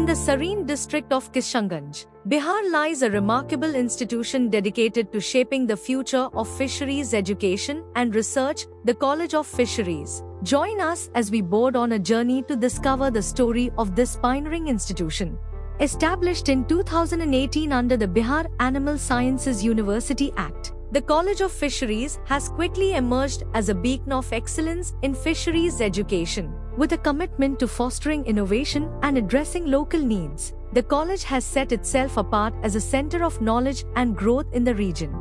the serene district of Kishanganj, Bihar lies a remarkable institution dedicated to shaping the future of fisheries education and research, the College of Fisheries. Join us as we board on a journey to discover the story of this pioneering institution. Established in 2018 under the Bihar Animal Sciences University Act, the College of Fisheries has quickly emerged as a beacon of excellence in fisheries education. With a commitment to fostering innovation and addressing local needs, the college has set itself apart as a center of knowledge and growth in the region.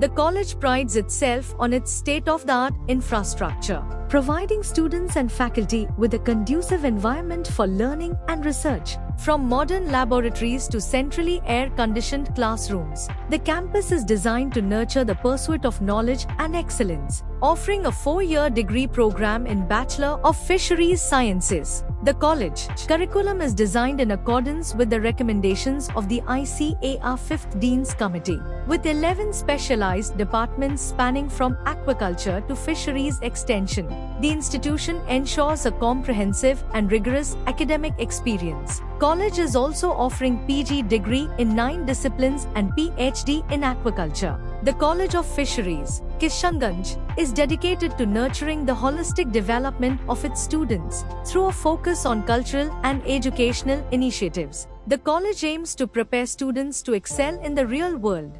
The college prides itself on its state-of-the-art infrastructure, providing students and faculty with a conducive environment for learning and research. From modern laboratories to centrally air-conditioned classrooms, the campus is designed to nurture the pursuit of knowledge and excellence, offering a 4-year degree program in Bachelor of Fisheries Sciences. The college curriculum is designed in accordance with the recommendations of the ICAR 5th Dean's Committee, with 11 specialized departments spanning from aquaculture to fisheries extension. The institution ensures a comprehensive and rigorous academic experience. College is also offering PG degree in 9 disciplines and PhD in aquaculture. The College of Fisheries, Kishanganj, is dedicated to nurturing the holistic development of its students through a focus on cultural and educational initiatives. The college aims to prepare students to excel in the real world.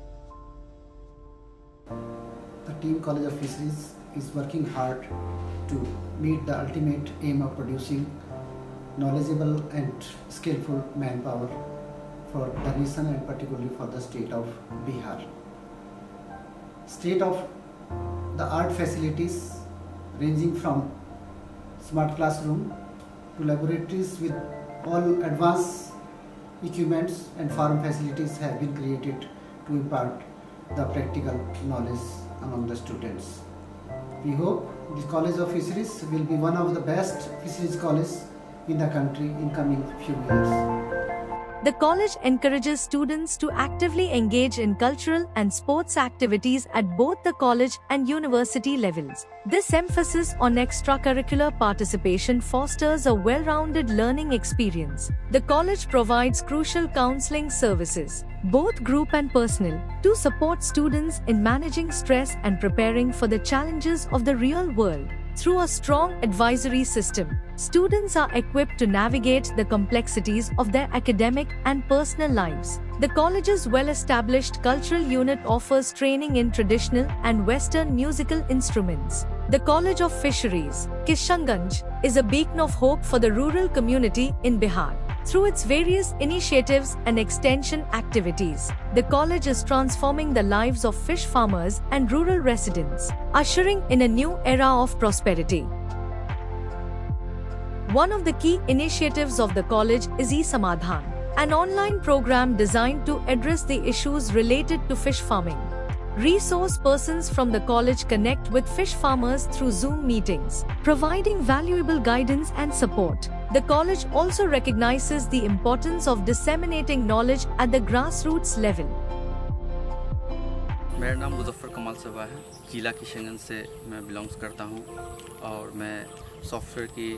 The Team College of Fisheries is working hard to meet the ultimate aim of producing knowledgeable and skillful manpower for the nation and particularly for the state of Bihar. State-of-the-art facilities ranging from smart classroom to laboratories with all advanced equipments and farm facilities have been created to impart the practical knowledge among the students. We hope the College of Fisheries will be one of the best fisheries colleges in the country in coming few years. The college encourages students to actively engage in cultural and sports activities at both the college and university levels. This emphasis on extracurricular participation fosters a well-rounded learning experience. The college provides crucial counseling services, both group and personal, to support students in managing stress and preparing for the challenges of the real world. Through a strong advisory system, students are equipped to navigate the complexities of their academic and personal lives. The college's well-established cultural unit offers training in traditional and Western musical instruments. The College of Fisheries, Kishanganj, is a beacon of hope for the rural community in Bihar. Through its various initiatives and extension activities, the college is transforming the lives of fish farmers and rural residents, ushering in a new era of prosperity. One of the key initiatives of the college is eSamadhan, an online program designed to address the issues related to fish farming. Resource persons from the college connect with fish farmers through Zoom meetings, providing valuable guidance and support. The college also recognizes the importance of disseminating knowledge at the grassroots level. मेरा नाम मुजफ्फर कमाल सबा है, जिला किशनगंज से मैं belongs करता हूँ और मैं सॉफ्टवेयर की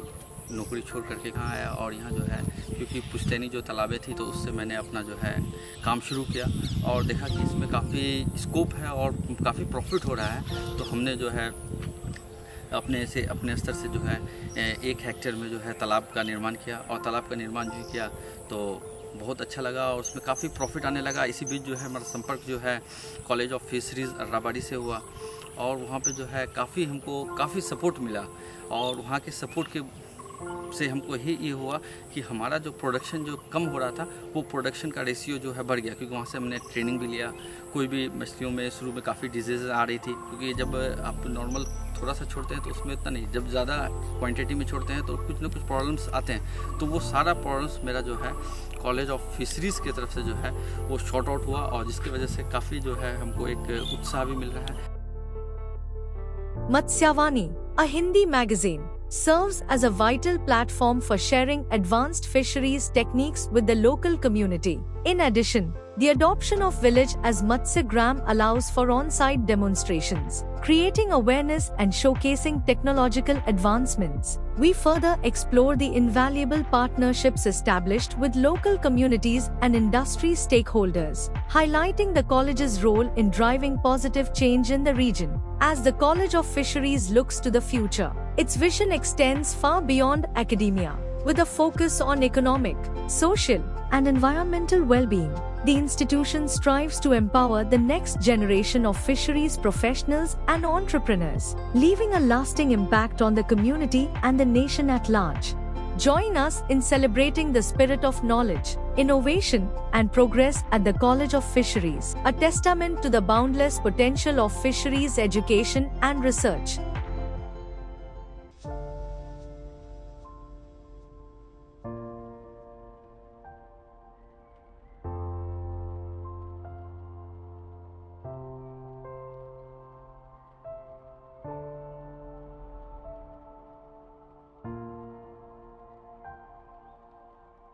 नौकरी छोड़ करके यहाँ आया और यहाँ जो है क्योंकि पुश्तैनी जो तालाबें थी तो उससे मैंने अपना जो है काम शुरू किया और देखा कि इसमें काफ़ी स्कोप है और काफ़ी प्रॉफिट हो रहा है। तो हमने जो है अपने स्तर से जो है 1 हेक्टेयर में जो है तालाब का निर्माण किया और तालाब का निर्माण जो किया तो बहुत अच्छा लगा और उसमें काफ़ी प्रॉफिट आने लगा। इसी बीच जो है हमारा संपर्क जो है कॉलेज ऑफ फिशरीज़ अर्राबाड़ी से हुआ और वहाँ पे जो है हमको काफ़ी सपोर्ट मिला और वहाँ के सपोर्ट के से हमको ये हुआ कि हमारा जो प्रोडक्शन जो कम हो रहा था वो प्रोडक्शन का रेशियो जो है बढ़ गया क्योंकि वहाँ से हमने ट्रेनिंग भी लिया। कोई भी मछलियों में शुरू में काफ़ी डिजीज़ आ रही थी क्योंकि जब आप नॉर्मल थोड़ा सा छोड़ते हैं तो उसमें इतना नहीं, जब ज़्यादा क्वांटिटी में छोड़ते हैं तो कुछ ना कुछ प्रॉब्लम्स आते हैं। तो वो सारा प्रॉब्लम्स मेरा जो है कॉलेज ऑफ फिशरीज़ की तरफ से जो है वो शॉर्ट आउट हुआ और जिसकी वजह से काफ़ी जो है हमको एक उत्साह भी मिल रहा है। Matsyavani, a Hindi magazine, serves as a vital platform for sharing advanced fisheries techniques with the local community. In addition, the adoption of village as Matsyagram allows for on-site demonstrations, creating awareness and showcasing technological advancements. We further explore the invaluable partnerships established with local communities and industry stakeholders, highlighting the college's role in driving positive change in the region. As the College of Fisheries looks to the future, its vision extends far beyond academia. With a focus on economic, social, and environmental well-being, the institution strives to empower the next generation of fisheries professionals and entrepreneurs, leaving a lasting impact on the community and the nation at large. Join us in celebrating the spirit of knowledge, innovation, and progress at the College of Fisheries, a testament to the boundless potential of fisheries education and research.